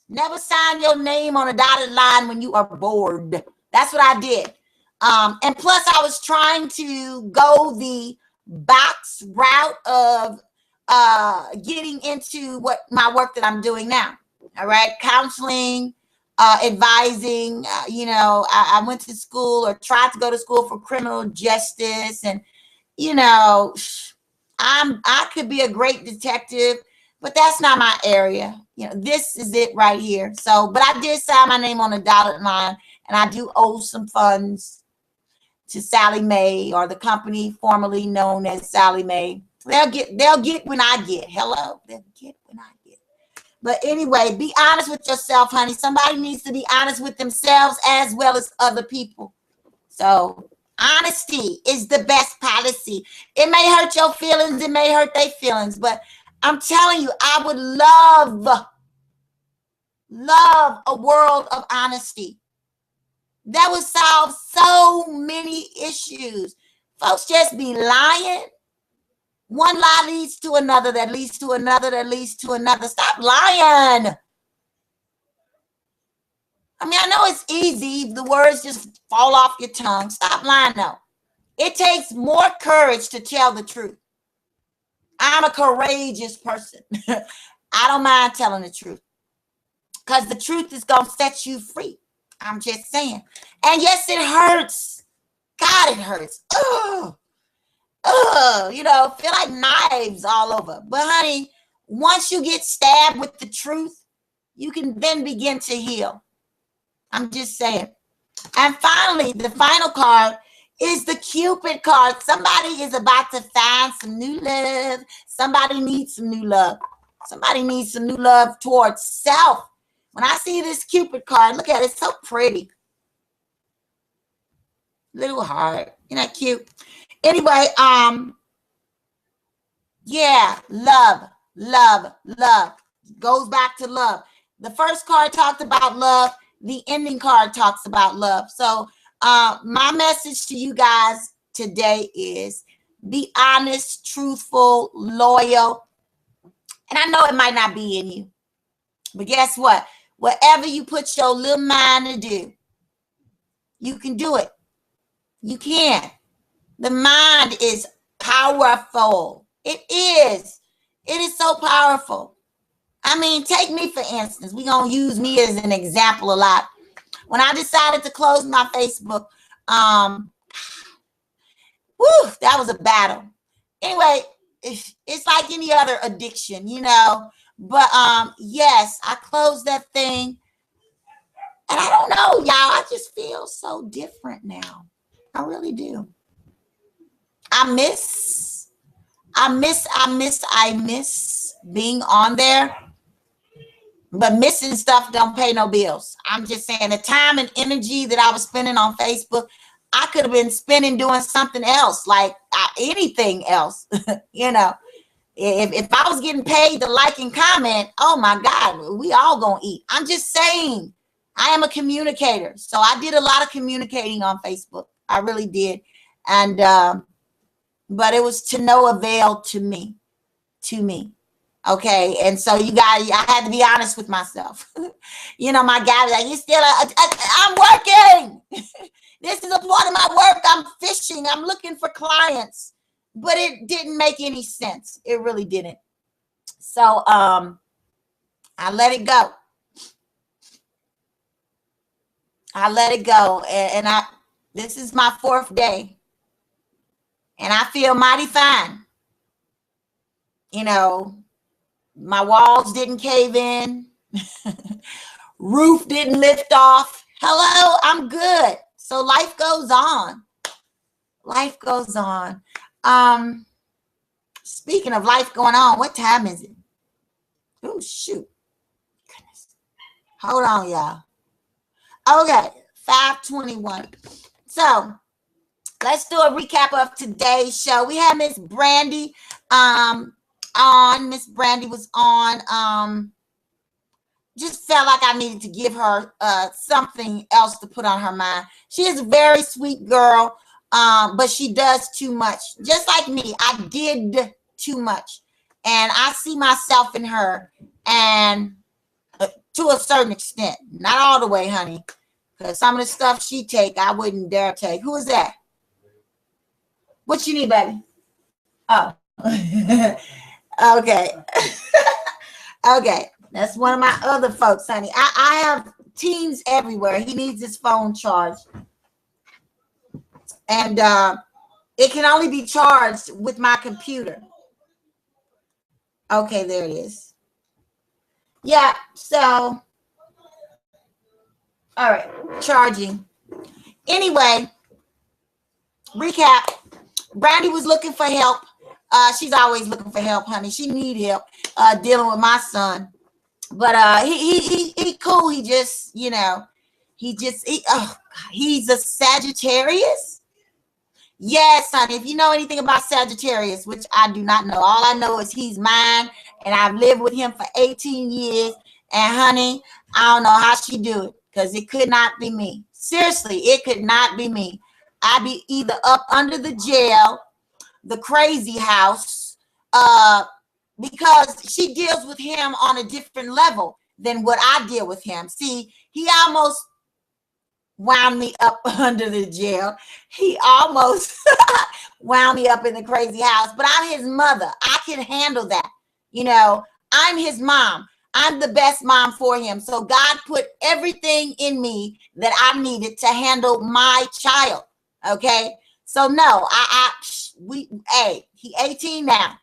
Never sign your name on a dotted line when you are bored. That's what I did. And plus, I was trying to go the box route of getting into what my work that I'm doing now. All right. Counseling, advising, I went to school or tried to go to school for criminal justice. And, I could be a great detective, but that's not my area. This is it right here. So, but I did sign my name on a dotted line and I do owe some funds to Sally Mae, or the company formerly known as Sally Mae. They'll get when I get. Hello. They'll get when I get. But anyway, be honest with yourself, honey. Somebody needs to be honest with themselves as well as other people. So honesty is the best policy. It may hurt your feelings. It may hurt their feelings. But I'm telling you, I would love a world of honesty. That would solve so many issues. Folks just be lying. One lie leads to another, that leads to another, that leads to another. Stop lying. I mean, I know it's easy. The words just fall off your tongue. Stop lying, though. It takes more courage to tell the truth. I'm a courageous person. I don't mind telling the truth because the truth is going to set you free. I'm just saying. And yes, it hurts. God, it hurts. Ugh. You know, feel like knives all over. But honey, once you get stabbed with the truth, you can then begin to heal. I'm just saying. And finally, the final card is the Cupid card. Somebody is about to find some new love. Somebody needs some new love. Somebody needs some new love towards self. When I see this Cupid card, look at it. It's so pretty. Little heart. Isn't that cute? Anyway, yeah, love. Goes back to love. The first card talked about love. The ending card talks about love. So my message to you guys today is be honest, truthful, loyal. And I know it might not be in you, but guess what? Whatever you put your little mind to do, you can do it. You can. The mind is powerful. It is. It is so powerful. I mean, take me for instance. We're going to use me as an example a lot. When I decided to close my Facebook, that was a battle. Anyway, it's like any other addiction, you know. But yes, I closed that thing. And I don't know, y'all. I just feel so different now. I really do. I miss being on there. But missing stuff don't pay no bills. I'm just saying the time and energy that I was spending on Facebook, I could have been spending doing something else, like anything else. You know, if I was getting paid to like and comment, oh my God, we all gonna eat. I'm just saying, I am a communicator. So I did a lot of communicating on Facebook. I really did. And, but it was to no avail to me. Okay. And so you guys, I had to be honest with myself. You know, my guy was like, you still, I'm working. This is a part of my work. I'm fishing. I'm looking for clients, but it didn't make any sense. It really didn't. So, I let it go. And this is my 4th day. And I feel mighty fine. You know, my walls didn't cave in. Roof didn't lift off. Hello, I'm good. So life goes on. Life goes on. Speaking of life going on, what time is it? Oh, shoot. Goodness. Hold on, y'all. Okay, 5:21. So let's do a recap of today's show. We had Miss Brandy on. Miss Brandy was on. Just felt like I needed to give her something else to put on her mind. She is a very sweet girl, but she does too much. Just like me, I did too much. And I see myself in her, and to a certain extent. Not all the way, honey. Because some of the stuff she take, I wouldn't dare take. Who is that? What you need, baby? Oh. Okay. Okay. That's one of my other folks, honey. I have teens everywhere. He needs his phone charged. And it can only be charged with my computer. Okay, there it is. Yeah, so. All right, charging. Anyway, recap. Brandy was looking for help. She's always looking for help, honey. She need help dealing with my son. But he cool. He just, you know, he's a Sagittarius. Yes, honey. If you know anything about Sagittarius, which I do not know, all I know is he's mine, and I've lived with him for 18 years. And honey, I don't know how she do it, because it could not be me. Seriously, it could not be me. I'd be either up under the jail, the crazy house, because she deals with him on a different level than what I deal with him. See, he almost wound me up under the jail. He almost wound me up in the crazy house, but I'm his mother. I can handle that. You know, I'm his mom. I'm the best mom for him. So God put everything in me that I needed to handle my child. Okay. So no, he 18 now.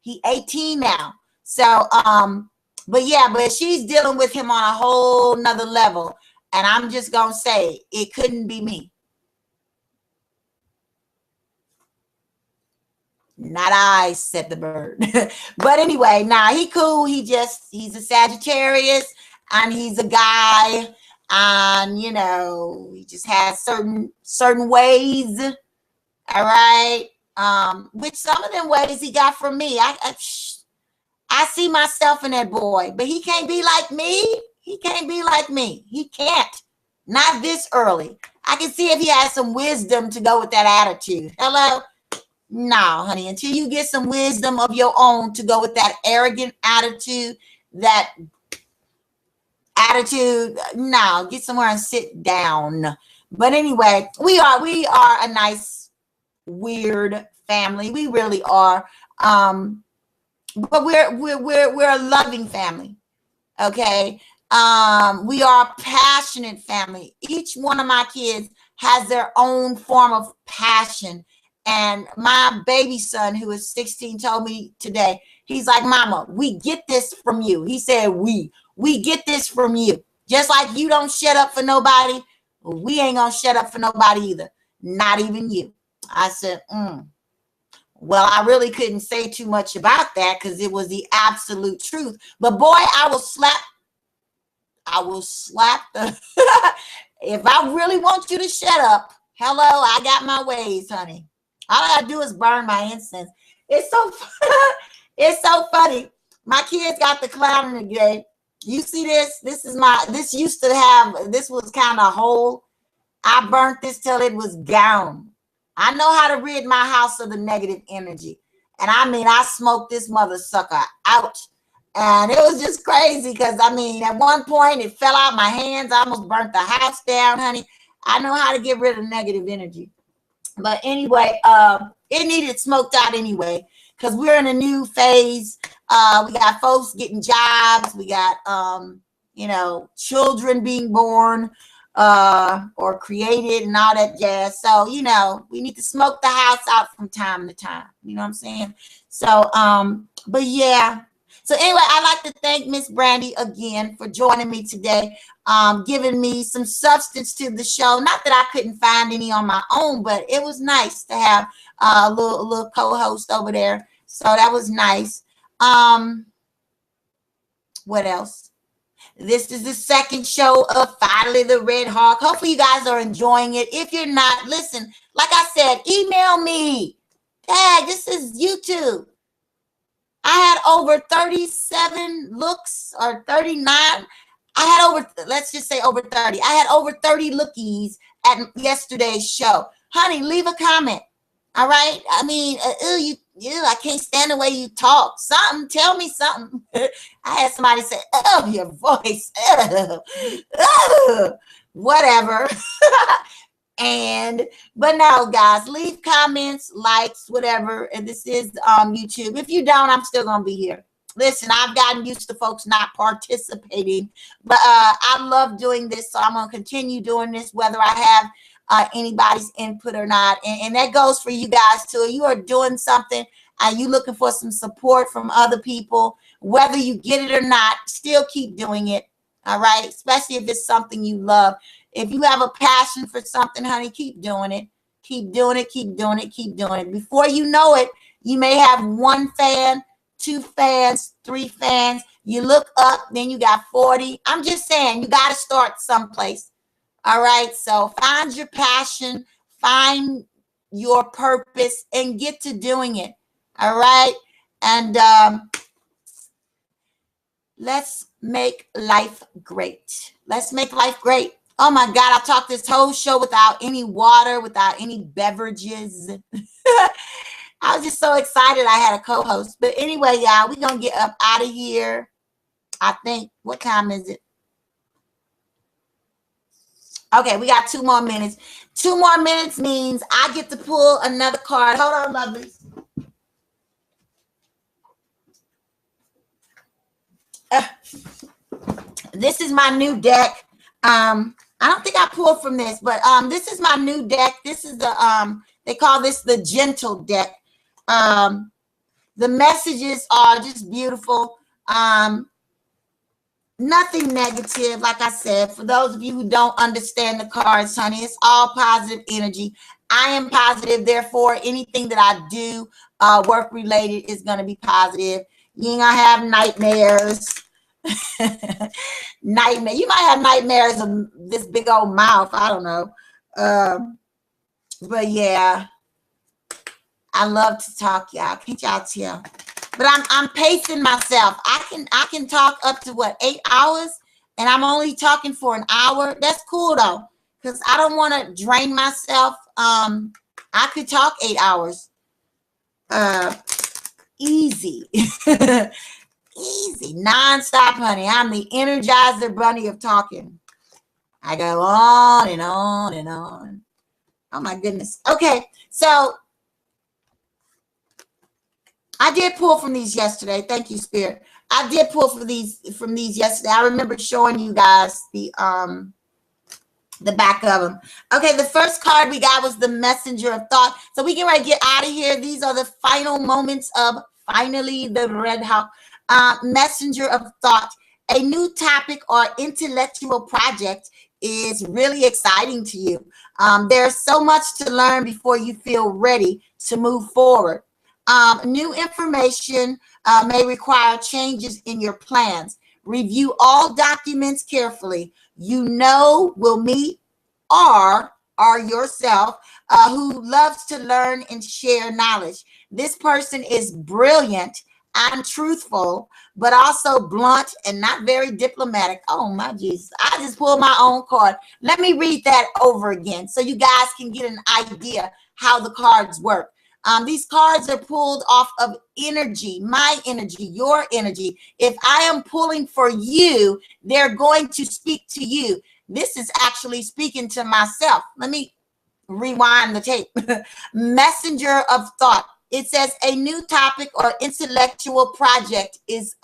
He 18 now. So, but yeah, but she's dealing with him on a whole nother level. And I'm just going to say, it couldn't be me. Not I, said the bird. But anyway, he cool. He's a Sagittarius, and he's a guy, and you know, he just has certain ways. All right. Which some of them ways he got from me. I see myself in that boy, but he can't be like me. He can't be like me. He can't. Not this early. I can see if he has some wisdom to go with that attitude. Hello? No, honey. Until you get some wisdom of your own to go with that arrogant attitude, no, get somewhere and sit down. But anyway, we are a nice, weird family. We really are. But we're a loving family. Okay. We are a passionate family. Each one of my kids has their own form of passion. And my baby son, who is 16, told me today, he's like, Mama, we get this from you. He said, we get this from you. Just like you don't shut up for nobody, we ain't gonna shut up for nobody either. Not even you. I said, Well, I really couldn't say too much about that because it was the absolute truth. But boy, I will slap the if I really want you to shut up, hello, I got my ways, honey. All I gotta do is burn my incense. It's so funny. My kids got the clowning today. You see this? This was kind of whole. I burnt this till it was gone. I know how to rid my house of the negative energy. And I mean, I smoked this mother sucker out. And it was just crazy because, I mean, at one point it fell out my hands. I almost burnt the house down, honey. I know how to get rid of negative energy. But anyway, it needed smoked out anyway because we're in a new phase. We got folks getting jobs. We got, children being born or created and all that jazz. So, we need to smoke the house out from time to time. You know what I'm saying? So, but yeah. So anyway, I'd like to thank Miss Brandy again for joining me today, giving me some substance to the show. Not that I couldn't find any on my own, but it was nice to have a little co-host over there. So that was nice. What else? This is the second show of Finally the Red Hawk. Hopefully you guys are enjoying it. If you're not, listen, like I said, email me. Dad, this is YouTube. I had over 37 looks or 39. Let's just say over 30. I had over 30 lookies at yesterday's show. Honey, leave a comment. All right. I mean, I can't stand the way you talk. Something, tell me something. I had somebody say, oh, your voice. Whatever. But no, guys, leave comments, likes, whatever. And this is YouTube. If you don't, I'm still gonna be here. Listen, I've gotten used to folks not participating, but I love doing this, so I'm gonna continue doing this whether I have anybody's input or not. And that goes for you guys too. You are doing something and you looking for some support from other people, whether you get it or not, still keep doing it. All right, especially if it's something you love. If you have a passion for something, honey, keep doing it. Keep doing it, keep doing it, keep doing it. Before you know it, you may have 1 fan, 2 fans, 3 fans. You look up, then you got 40. I'm just saying, you got to start someplace. All right, so find your passion, find your purpose, and get to doing it. All right, and let's make life great. Let's make life great. Oh my God, I talked this whole show without any water, without any beverages. I was just so excited I had a co-host. But anyway, y'all, we're going to get up out of here. I think, what time is it? Okay, we got 2 more minutes. 2 more minutes means I get to pull another card. Hold on, lovelies. This is my new deck. I don't think I pulled from this, but this is my new deck. This is the they call this the gentle deck. The messages are just beautiful. Nothing negative, like I said. For those of you who don't understand the cards, honey, it's all positive energy. I am positive, therefore, anything that I do work related is going to be positive. You ain't gonna have nightmares. Nightmare. You might have nightmares of this big old mouth. I don't know. But yeah, I love to talk, y'all. Can't y'all tell? But I'm pacing myself. I can talk up to what, 8 hours, and I'm only talking for an hour. That's cool though, because I don't want to drain myself. I could talk 8 hours. Easy. Easy, non-stop, honey. I'm the Energizer Bunny of talking. I go on and on and on. Oh my goodness. Okay, so I did pull from these yesterday. Thank you, Spirit. I did pull from these yesterday. I remember showing you guys the back of them. Okay, the first card we got was the Messenger of Thought. So we get ready to get out of here. These are the final moments of finally the Red Hawk. Messenger of Thought. A new topic or intellectual project is really exciting to you. There's so much to learn before you feel ready to move forward. New information may require changes in your plans. Review all documents carefully. You know will meet or are yourself who loves to learn and share knowledge. This person is brilliant and truthful, but also blunt and not very diplomatic. Oh my Jesus. I just pulled my own card. Let me read that over again so you guys can get an idea how the cards work. These cards are pulled off of energy, my energy, your energy. If I am pulling for you, they're going to speak to you. This is actually speaking to myself. Let me rewind the tape. Messenger of Thought. It says a new topic or intellectual project is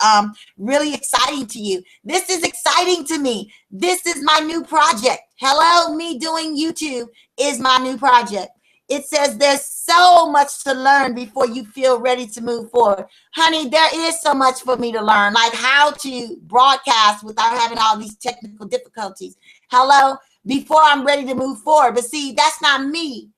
really exciting to you. This is exciting to me. This is my new project. Hello, me doing YouTube is my new project. It says there's so much to learn before you feel ready to move forward. Honey, there is so much for me to learn, like how to broadcast without having all these technical difficulties. Hello, before I'm ready to move forward. But see, that's not me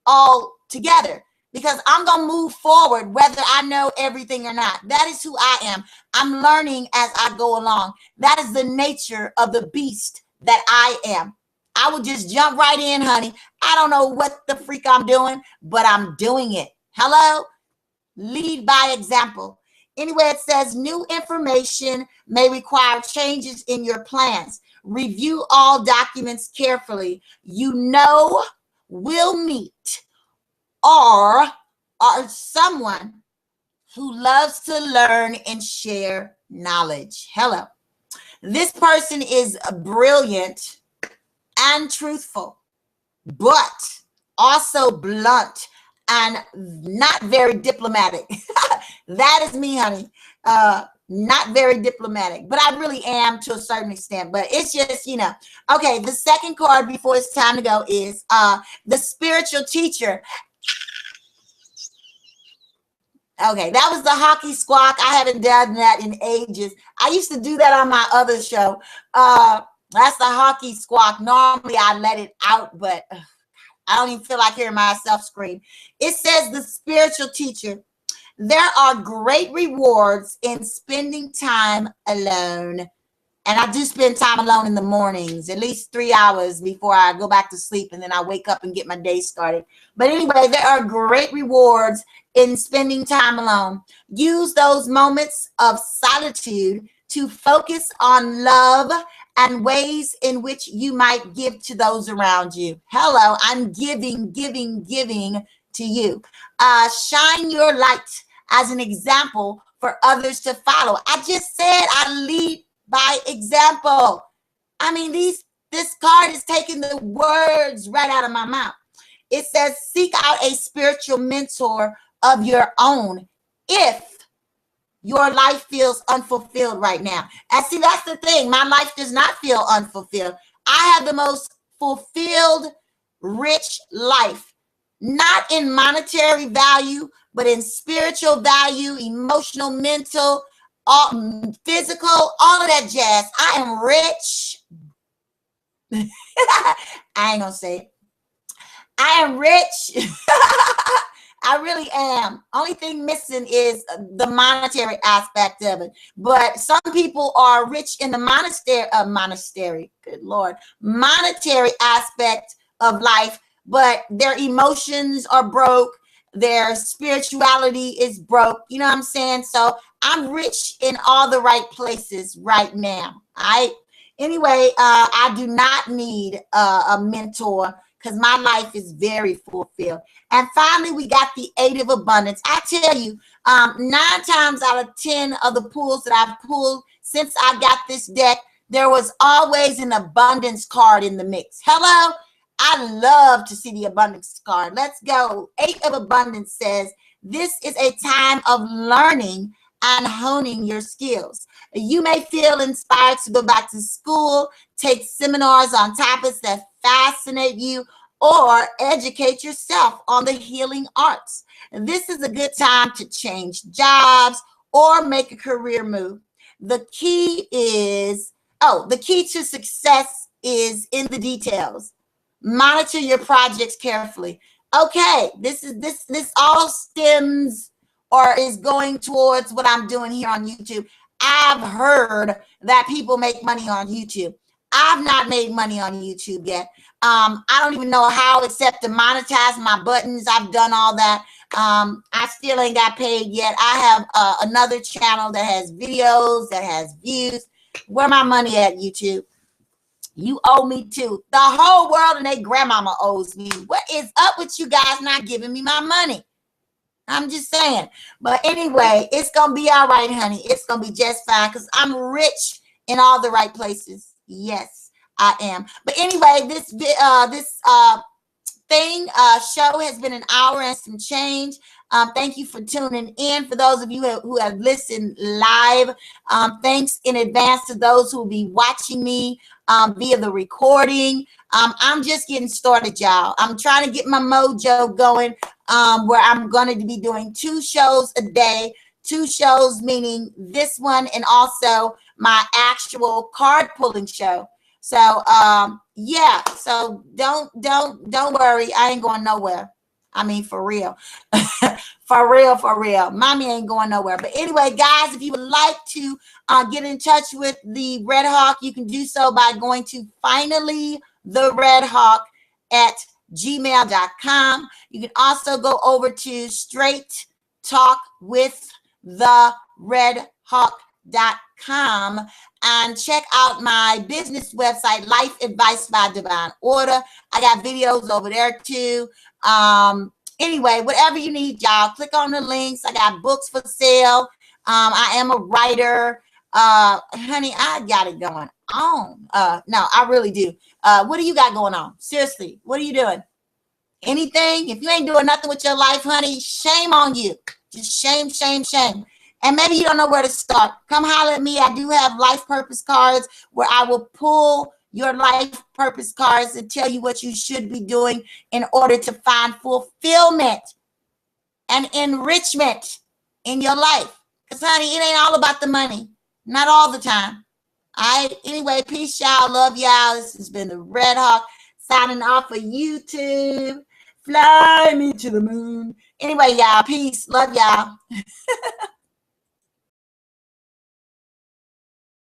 all together. Because I'm going to move forward whether I know everything or not. That is who I am. I'm learning as I go along. That is the nature of the beast that I am. I would just jump right in, honey. I don't know what the freak I'm doing, but I'm doing it. Hello? Lead by example. Anyway, it says new information may require changes in your plans. Review all documents carefully. You know will meet or someone who loves to learn and share knowledge. Hello. This person is brilliant and truthful, but also blunt and not very diplomatic. That is me, honey. Not very diplomatic, but I really am to a certain extent. But it's just, you know. Okay, the second card before it's time to go is the spiritual teacher. Okay, that was the hockey squawk. I haven't done that in ages. I used to do that on my other show. That's the hockey squawk. Normally I let it out, but I don't even feel like hearing myself scream. It says the spiritual teacher. There are great rewards in spending time alone. And I do spend time alone in the mornings, at least 3 hours before I go back to sleep. And then I wake up and get my day started. But anyway, there are great rewards in spending time alone. Use those moments of solitude to focus on love and ways in which you might give to those around you. Hello, I'm giving to you. Shine your light as an example for others to follow. I just said I lead by example. I mean, this card is taking the words right out of my mouth. It says, seek out a spiritual mentor of your own if your life feels unfulfilled right now. And see, that's the thing. My life does not feel unfulfilled. I have the most fulfilled, rich life, not in monetary value, but in spiritual value, emotional, mental, physical, all of that jazz. I am rich. I ain't gonna say it. I am rich. I really am. Only thing missing is the monetary aspect of it. But some people are rich in the good Lord, monetary aspect of life, but their emotions are broke. Their spirituality is broke. You know what I'm saying? So I'm rich in all the right places right now. Anyway, I do not need a mentor because my life is very fulfilled. And finally, we got the 8 of abundance. I tell you, 9 times out of 10 of the pulls that I've pulled since I got this deck, there was always an abundance card in the mix. Hello? I love to see the abundance card. Let's go. 8 of abundance says, this is a time of learning and honing your skills. You may feel inspired to go back to school, take seminars on topics that fascinate you, or educate yourself on the healing arts. This is a good time to change jobs or make a career move. The key to success is in the details. Monitor your projects carefully. Okay, this all stems or is going towards what I'm doing here on YouTube. I've heard that people make money on YouTube. I've not made money on YouTube yet. I don't even know how except to monetize my buttons. I've done all that. I still ain't got paid yet. I have another channel that has videos, that has views. Where my money at, YouTube? You owe me too. The whole world and their grandmama owes me. What is up with you guys not giving me my money? I'm just saying. But anyway, it's going to be all right, honey. It's going to be just fine because I'm rich in all the right places. Yes, I am. But anyway, this show has been an hour and some change. Thank you for tuning in. For those of you who have listened live, thanks in advance to those who will be watching me via the recording. I'm just getting started, y'all. I'm trying to get my mojo going where I'm going to be doing 2 shows a day. 2 shows meaning this one and also my actual card pulling show. So yeah, so don't worry. I ain't going nowhere. I mean, for real. For real. Mommy ain't going nowhere. But anyway, guys, if you would like to get in touch with the Red Hawk, you can do so by going to finalytheredhawk@gmail.com. You can also go over to Straight Talk with the redhawk.com and check out my business website, Life Advice by Divine Order. I got videos over there too. Anyway, whatever you need, y'all, click on the links. I got books for sale. I am a writer. Honey, I got it going on. No, I really do. What do you got going on? Seriously, what are you doing? Anything? If you ain't doing nothing with your life, honey, shame on you. Just shame. And maybe you don't know where to start. Come holler at me. I do have life purpose cards where I will pull your life purpose cards and tell you what you should be doing in order to find fulfillment and enrichment in your life. Because, honey, it ain't all about the money. Not all the time. Anyway, peace, y'all. Love y'all. This has been the Red Hawk signing off for YouTube. Fly me to the moon. Anyway, y'all, peace. Love y'all.